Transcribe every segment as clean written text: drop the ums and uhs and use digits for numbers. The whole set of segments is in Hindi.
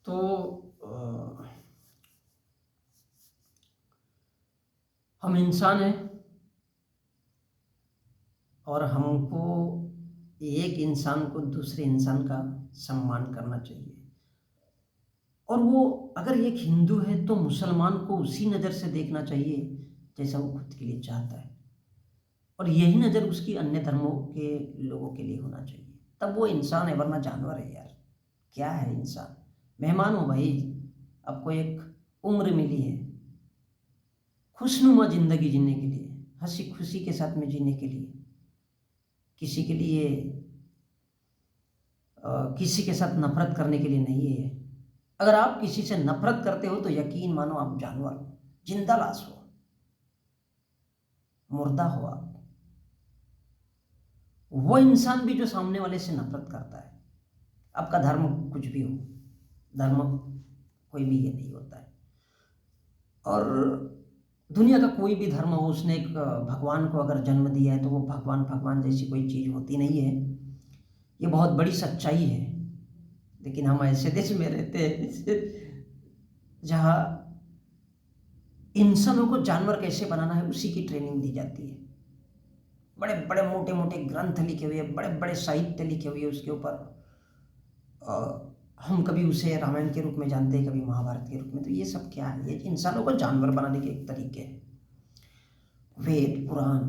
तो अ, हम इंसान हैं और हमको एक इंसान को दूसरे इंसान का सम्मान करना चाहिए। और वो अगर एक हिंदू है तो मुसलमान को उसी नज़र से देखना चाहिए जैसा वो खुद के लिए चाहता है। और यही नज़र उसकी अन्य धर्मों के लोगों के लिए होना चाहिए। तब वो इंसान है, वरना जानवर है यार। क्या है इंसान? मेहमान हो भाई, आपको एक उम्र मिली है खुशनुमा ज़िंदगी जीने के लिए, हँसी खुशी के साथ में जीने के लिए। किसी के लिए किसी के साथ नफरत करने के लिए नहीं है। अगर आप किसी से नफरत करते हो तो यकीन मानो आप जानवर हो, जिंदा लाश हो, मुर्दा हो आप। वो इंसान भी जो सामने वाले से नफरत करता है, आपका धर्म कुछ भी हो, धर्म कोई भी ये नहीं होता है। और दुनिया का कोई भी धर्म हो, उसने एक भगवान को अगर जन्म दिया है तो वो भगवान भगवान जैसी कोई चीज़ होती नहीं है। ये बहुत बड़ी सच्चाई है। लेकिन हम ऐसे देश में रहते हैं जहाँ इंसानों को जानवर कैसे बनाना है उसी की ट्रेनिंग दी जाती है। बड़े बड़े मोटे मोटे ग्रंथ लिखे हुए, बड़े बड़े साहित्य लिखे हुए उसके ऊपर। हम कभी उसे रामायण के रूप में जानते हैं, कभी महाभारत के रूप में। तो ये सब क्या है? ये इंसानों को जानवर बनाने के एक तरीके हैं। वेद पुराण,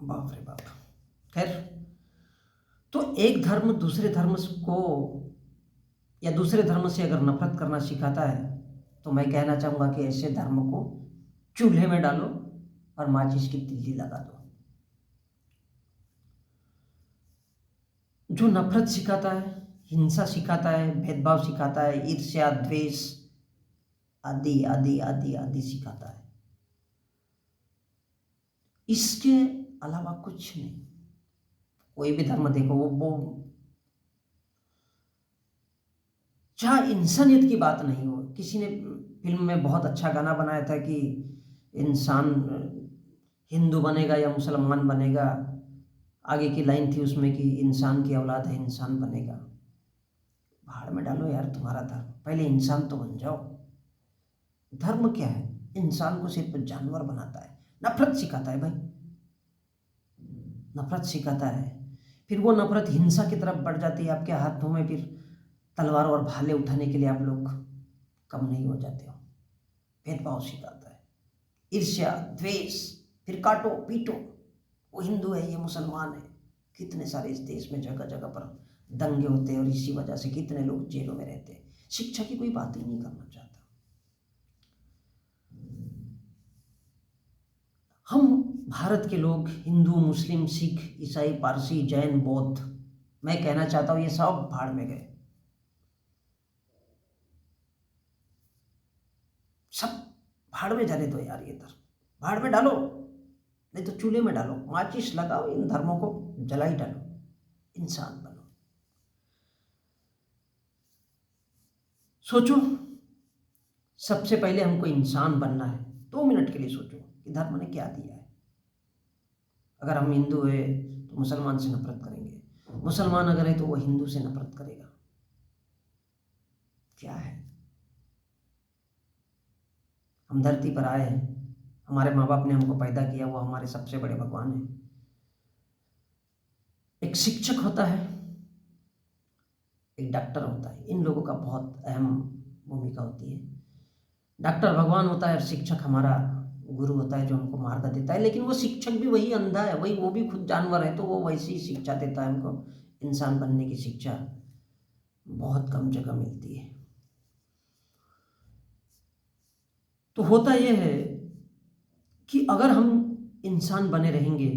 बाप रे बाप। खैर, तो एक धर्म दूसरे धर्म को या दूसरे धर्म से अगर नफरत करना सिखाता है तो मैं कहना चाहूँगा कि ऐसे धर्म को चूल्हे में डालो और माचिस की तिल्ली लगा दो। जो नफरत सिखाता है, हिंसा सिखाता है, भेदभाव सिखाता है, ईर्ष्या द्वेष आदि आदि आदि आदि सिखाता है, इसके अलावा कुछ नहीं। कोई भी धर्म देखो, वो जहाँ इंसानियत की बात नहीं हो। किसी ने फिल्म में बहुत अच्छा गाना बनाया था कि इंसान हिंदू बनेगा या मुसलमान बनेगा। आगे की लाइन थी उसमें कि इंसान की औलाद है, इंसान बनेगा। भाड़ में डालो यार तुम्हारा धर्म, पहले इंसान तो बन जाओ। धर्म क्या है? इंसान को सिर्फ जानवर बनाता है, नफरत सिखाता है भाई, नफरत सिखाता है। फिर वो नफरत हिंसा की तरफ बढ़ जाती है। आपके हाथों में फिर तलवार और भाले उठाने के लिए आप लोग कम नहीं हो जाते हो। भेदभाव सिखाता है, ईर्ष्या द्वेष, फिर काटो पीटो, वो हिंदू है ये मुसलमान है। कितने सारे इस देश में जगह जगह पर दंगे होते हैं और इसी वजह से कितने लोग जेलों में रहते हैं। शिक्षा की कोई बात ही नहीं करना चाहता। हम भारत के लोग, हिंदू मुस्लिम सिख ईसाई पारसी जैन बौद्ध, मैं कहना चाहता हूँ ये सब भाड़ में गए। सब भाड़ में जाने दो यार। ये धर्म भाड़ में डालो, नहीं तो चूल्हे में डालो, माचिस लगाओ, इन धर्मों को जला ही डालो, इंसान बनो। सोचो, सबसे पहले हमको इंसान बनना है। 2 मिनट के लिए सोचो कि धर्म ने क्या दिया है। अगर हम हिंदू है तो मुसलमान से नफरत करेंगे, मुसलमान अगर है तो वो हिंदू से नफरत करेगा। क्या है? हम धरती पर आए हैं, हमारे माँ बाप ने हमको पैदा किया, वो हमारे सबसे बड़े भगवान हैं। एक शिक्षक होता है, एक डॉक्टर होता है, इन लोगों का बहुत अहम भूमिका होती है। डॉक्टर भगवान होता है और शिक्षक हमारा गुरु होता है जो हमको मार्ग देता है। लेकिन वो शिक्षक भी वही अंधा है, वही, वो भी खुद जानवर है, तो वो वैसी ही शिक्षा देता है हमको। इंसान बनने की शिक्षा बहुत कम जगह मिलती है। तो होता यह है कि अगर हम इंसान बने रहेंगे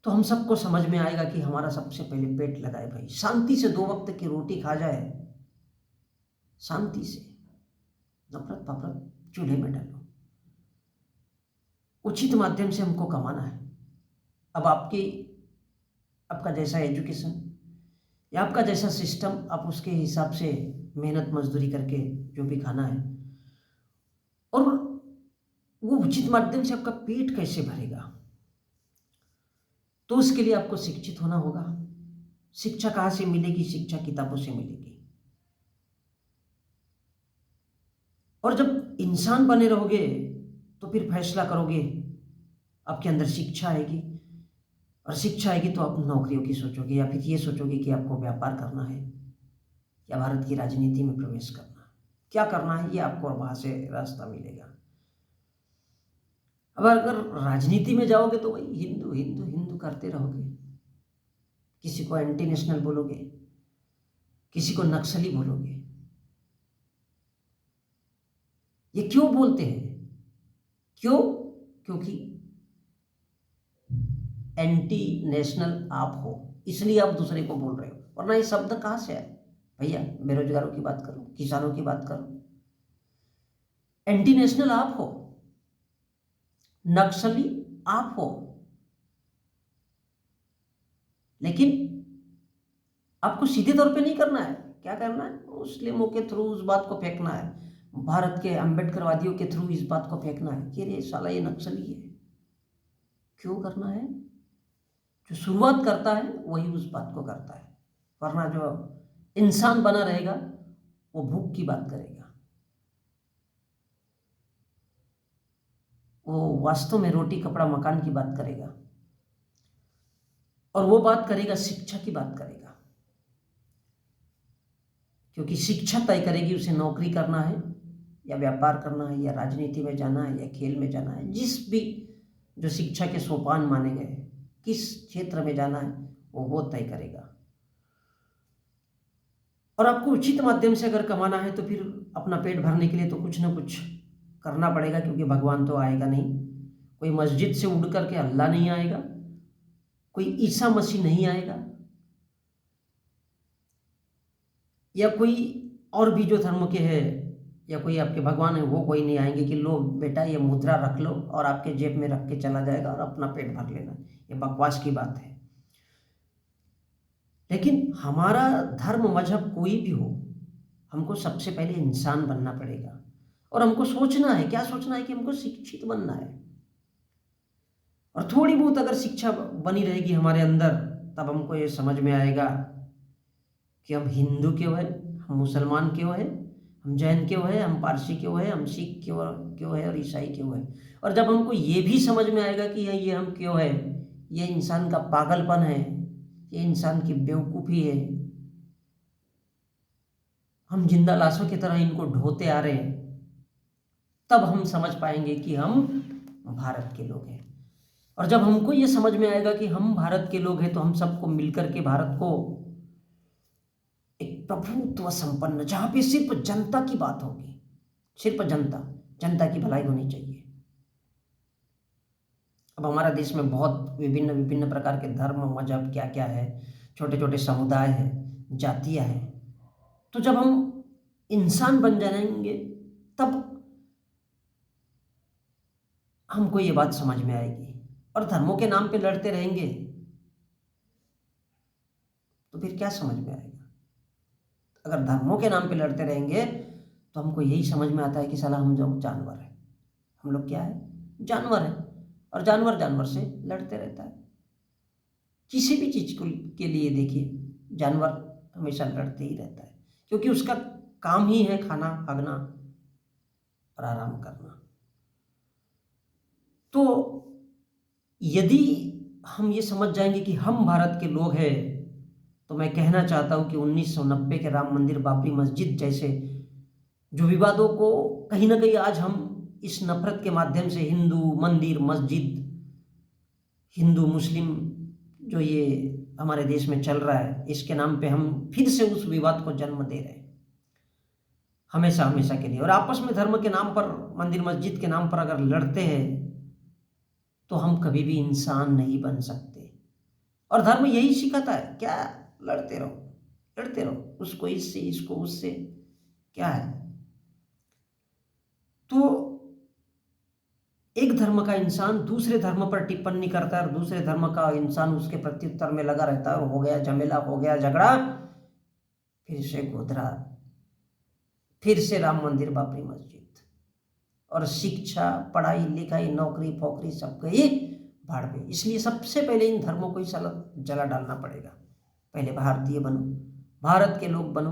तो हम सबको समझ में आएगा कि हमारा सबसे पहले पेट लगाए भाई, शांति से 2 वक्त की रोटी खा जाए, शांति से। नफरत पफरत चूल्हे में डालो। उचित माध्यम से हमको कमाना है। अब आपका जैसा एजुकेशन या आपका जैसा सिस्टम, आप उसके हिसाब से मेहनत मजदूरी करके जो भी खाना है, और वो उचित माध्यम से आपका पेट कैसे भरेगा, तो उसके लिए आपको शिक्षित होना होगा। शिक्षा कहाँ से मिलेगी? शिक्षा किताबों से मिलेगी। और जब इंसान बने रहोगे तो फिर फैसला करोगे, आपके अंदर शिक्षा आएगी, और शिक्षा आएगी तो आप नौकरियों की सोचोगे, या फिर ये सोचोगे कि आपको व्यापार करना है या भारत की राजनीति में प्रवेश करना है, क्या करना है, ये आपको वहाँ से रास्ता मिलेगा। अब अगर राजनीति में जाओगे तो वही हिंदू हिंदू हिंदू करते रहोगे, किसी को एंटी नेशनल बोलोगे, किसी को नक्सली बोलोगे। ये क्यों बोलते हैं? क्यों? क्योंकि एंटी नेशनल आप हो, इसलिए आप दूसरे को बोल रहे हो। वरना ये शब्द कहाँ से आए भैया? बेरोजगारों की बात करो, किसानों की बात करो, एंटी नेशनल आप हो, नक्सली आप हो, लेकिन आपको सीधे तौर पे नहीं करना है। क्या करना है? मुस्लिमों के थ्रू उस बात को फेंकना है, भारत के अंबेडकरवादियों के थ्रू इस बात को फेंकना है कि ये साला ये नक्सली है। क्यों करना है? जो शुरुआत करता है वही उस बात को करता है, वरना जो इंसान बना रहेगा वो भूख की बात करेगा, वो वास्तव में रोटी कपड़ा मकान की बात करेगा, और वो बात करेगा शिक्षा की बात करेगा, क्योंकि शिक्षा तय करेगी उसे नौकरी करना है या व्यापार करना है या राजनीति में जाना है या खेल में जाना है। जिस भी जो शिक्षा के सोपान माने गए, किस क्षेत्र में जाना है वो तय करेगा। और आपको उचित माध्यम से अगर कमाना है तो फिर अपना पेट भरने के लिए तो कुछ ना कुछ करना पड़ेगा, क्योंकि भगवान तो आएगा नहीं, कोई मस्जिद से उड़ करके अल्लाह नहीं आएगा, कोई ईसा मसीह नहीं आएगा, या कोई और भी जो धर्म के हैं या कोई आपके भगवान है वो कोई नहीं आएंगे कि लो बेटा ये मुद्रा रख लो और आपके जेब में रख के चला जाएगा और अपना पेट भर लेना। ये बकवास की बात है। लेकिन हमारा धर्म मजहब कोई भी हो, हमको सबसे पहले इंसान बनना पड़ेगा, और हमको सोचना है, क्या सोचना है कि हमको शिक्षित बनना है। और थोड़ी बहुत अगर शिक्षा बनी रहेगी हमारे अंदर, तब हमको ये समझ में आएगा कि हम हिंदू क्यों है, हम मुसलमान क्यों है, हम जैन क्यों है, हम पारसी क्यों है, हम सिख क्यों है और ईसाई क्यों है। और जब हमको ये भी समझ में आएगा कि ये हम क्यों है, ये इंसान का पागलपन है, ये इंसान की बेवकूफ़ी है, हम जिंदा लाशों की तरह इनको ढोते आ रहे हैं, तब हम समझ पाएंगे कि हम भारत के लोग हैं। और जब हमको ये समझ में आएगा कि हम भारत के लोग हैं, तो हम सबको मिलकर के भारत को एक प्रभुत्व संपन्न, जहां पे सिर्फ जनता की बात होगी, सिर्फ जनता की भलाई होनी चाहिए। अब हमारा देश में बहुत विभिन्न विभिन्न प्रकार के धर्म मजहब क्या क्या है, छोटे छोटे समुदाय है, जातियां हैं। तो जब हम इंसान बन जाएंगे तब हमको ये बात समझ में आएगी। और धर्मों के नाम पे लड़ते रहेंगे तो फिर क्या समझ में आएगा? अगर धर्मों के नाम पे लड़ते रहेंगे तो हमको यही समझ में आता है कि साला हम जो जानवर है, हम लोग क्या है, जानवर है, और जानवर से लड़ते रहता है। किसी भी चीज के लिए देखिए, जानवर हमेशा लड़ते ही रहता है, क्योंकि उसका काम ही है खाना, भागना और आराम करना। तो यदि हम ये समझ जाएंगे कि हम भारत के लोग हैं, तो मैं कहना चाहता हूं कि 1990 के राम मंदिर, बाबरी मस्जिद जैसे जो विवादों को कहीं ना कहीं आज हम इस नफरत के माध्यम से, हिंदू मंदिर मस्जिद, हिंदू मुस्लिम जो ये हमारे देश में चल रहा है, इसके नाम पे हम फिर से उस विवाद को जन्म दे रहे हैं हमेशा हमेशा के लिए। और आपस में धर्म के नाम पर, मंदिर मस्जिद के नाम पर अगर लड़ते हैं तो हम कभी भी इंसान नहीं बन सकते। और धर्म यही सिखाता है, क्या लड़ते रहो, उसको इससे इसको उससे, क्या है। तो एक धर्म का इंसान दूसरे धर्म पर टिप्पणी करता है और दूसरे धर्म का इंसान उसके प्रत्युत्तर में लगा रहता है, और हो गया झमेला, हो गया झगड़ा, फिर से गोधरा, फिर से राम मंदिर बाबरी मस्जिद, और शिक्षा पढ़ाई लिखाई नौकरी फोकरी सब गई भाड़ पे। इसलिए सबसे पहले इन धर्मों को ही जला डालना पड़ेगा। पहले भारतीय बनो, भारत के लोग बनो,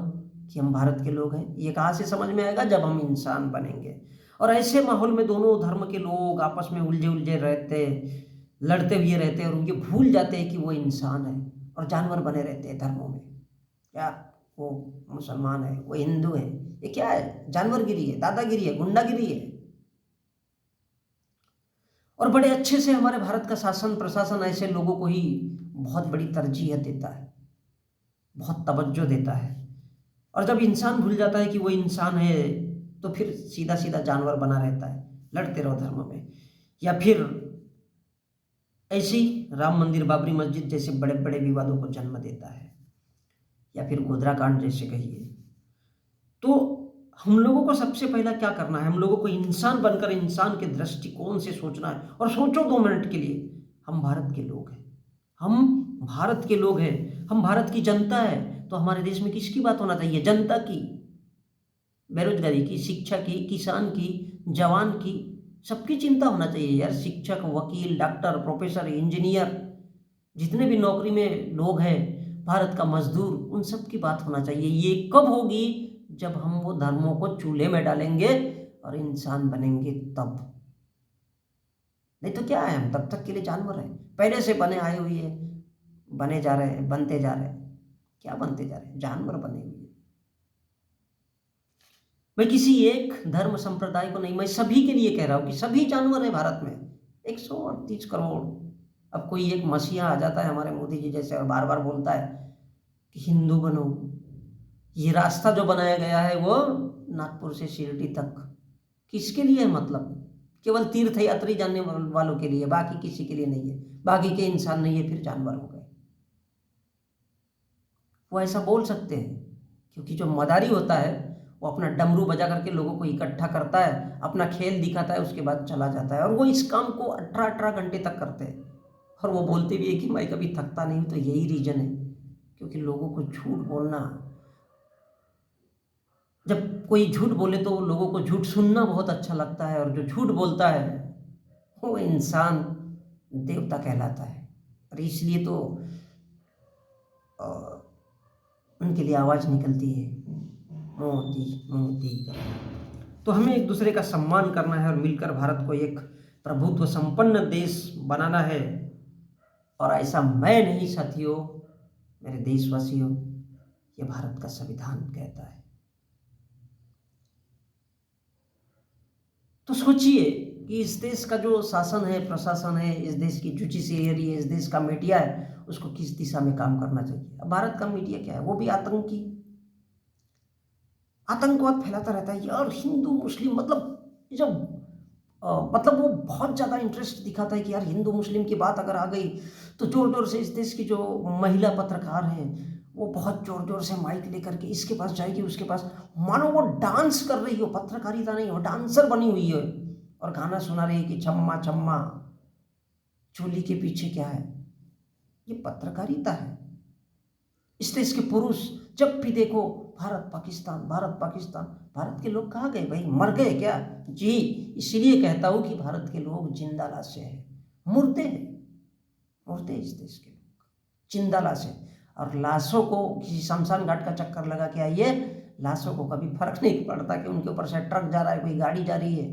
कि हम भारत के लोग हैं? ये कहाँ से समझ में आएगा? जब हम इंसान बनेंगे। और ऐसे माहौल में दोनों धर्म के लोग आपस में उलझे उलझे रहते, लड़ते हुए रहते, और ये भूल जाते हैं कि वो इंसान है और जानवर बने रहते हैं धर्मों में। क्या वो मुसलमान है, वो हिंदू है, ये क्या है? जानवरगिरी है, दादागिरी है, गुंडागिरी है। और बड़े अच्छे से हमारे भारत का शासन प्रशासन ऐसे लोगों को ही बहुत बड़ी तरजीह देता है, बहुत तवज्जो देता है। और जब इंसान भूल जाता है कि वो इंसान है, तो फिर सीधा सीधा जानवर बना रहता है, लड़ते रहो धर्म में। या फिर ऐसी राम मंदिर, बाबरी मस्जिद जैसे बड़े बड़े विवादों को जन्म देता है, या फिर गोधरा कांड जैसे कहिए। तो हम लोगों को सबसे पहला क्या करना है? हम लोगों को इंसान बनकर इंसान के दृष्टिकोण से सोचना है। और सोचो 2 मिनट के लिए, हम भारत के लोग हैं, हम भारत के लोग हैं, हम भारत की जनता है। तो हमारे देश में किसकी बात होना चाहिए? जनता की, बेरोजगारी की, शिक्षा की, किसान की, जवान की, सबकी चिंता होना चाहिए यार। शिक्षक, वकील, डॉक्टर, प्रोफेसर, इंजीनियर, जितने भी नौकरी में लोग हैं, भारत का मजदूर, उन सब की बात होना चाहिए। ये कब होगी? जब हम वो धर्मों को चूल्हे में डालेंगे और इंसान बनेंगे तब। नहीं तो क्या है? हम तब तक के लिए जानवर हैं, पहले से बने आए हुए हैं, बने जा रहे हैं, बनते जा रहे हैं। क्या बनते जा रहे हैं? जानवर बने हुए हैं। मैं किसी एक धर्म संप्रदाय को नहीं, मैं सभी के लिए कह रहा हूं कि सभी जानवर हैं भारत में, 138 करोड़। अब कोई एक मसीहा आ जाता है हमारे मोदी जी जैसे और बार बार बोलता है कि हिंदू बनो। ये रास्ता जो बनाया गया है वो नागपुर से शिरडी तक किसके लिए है? मतलब केवल तीर्थ यात्री जाने वालों के लिए, बाकी किसी के लिए नहीं है। बाकी के इंसान नहीं है, फिर जानवर हो गए। वो ऐसा बोल सकते हैं क्योंकि जो मदारी होता है वो अपना डमरू बजा करके लोगों को इकट्ठा करता है, अपना खेल दिखाता है, उसके बाद चला जाता है। और वो इस काम को 18-18 घंटे तक करते हैं। और वो बोलते भी है कि मैं कभी थकता नहीं हूँ। तो यही रीजन है, क्योंकि लोगों को झूठ बोलना, जब कोई झूठ बोले तो लोगों को झूठ सुनना बहुत अच्छा लगता है। और जो झूठ बोलता है वो इंसान देवता कहलाता है। और इसलिए तो अ, उनके लिए आवाज़ निकलती है, मोदी मोदी का। तो हमें एक दूसरे का सम्मान करना है और मिलकर भारत को एक प्रभुत्व संपन्न देश बनाना है। और ऐसा मैं नहीं साथियों, मेरे देशवासियों, ये भारत का संविधान कहता है। तो सोचिए कि इस देश का जो शासन है, प्रशासन है, इस देश की जुडिशियरी है, इस देश का मीडिया है, उसको किस दिशा में काम करना चाहिए। अब भारत का मीडिया क्या है? वो भी आतंकी, आतंकवाद फैलाता रहता है यार। हिंदू मुस्लिम मतलब जब मतलब वो बहुत ज़्यादा इंटरेस्ट दिखाता है कि यार हिंदू मुस्लिम की बात अगर आ गई तो जोर जोर से इस देश की जो महिला पत्रकार हैं वो बहुत जोर जोर से माइक लेकर के इसके पास जाएगी, उसके पास, मानो वो डांस कर रही हो, पत्रकारिता नहीं, वो डांसर बनी हुई है और गाना सुना रही है कि छम्मा छम्मा चोली के पीछे क्या है। ये पत्रकारिता है। इस देश के पुरुष जब भी देखो भारत पाकिस्तान, भारत पाकिस्तान। भारत के लोग कहाँ गए भाई? मर गए क्या? जी, इसीलिए कहता हूं कि भारत के लोग जिंदा लाशें हैं, मुर्दे हैं, मुर्दे इस देश के लोग, जिंदा लाशें। और लाशों को किसी शमशान घाट का चक्कर लगा के आइए, लाशों को कभी फर्क नहीं पड़ता कि उनके ऊपर से ट्रक जा रहा है, कोई गाड़ी जा रही है,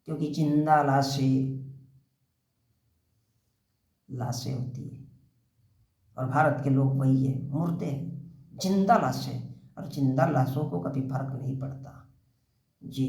क्योंकि जिंदा लाशें लाशें होती है। और भारत के लोग वही है, मुर्दे हैं, जिंदा लाशें। और जिंदा लाशों को कभी फर्क नहीं पड़ता। जी।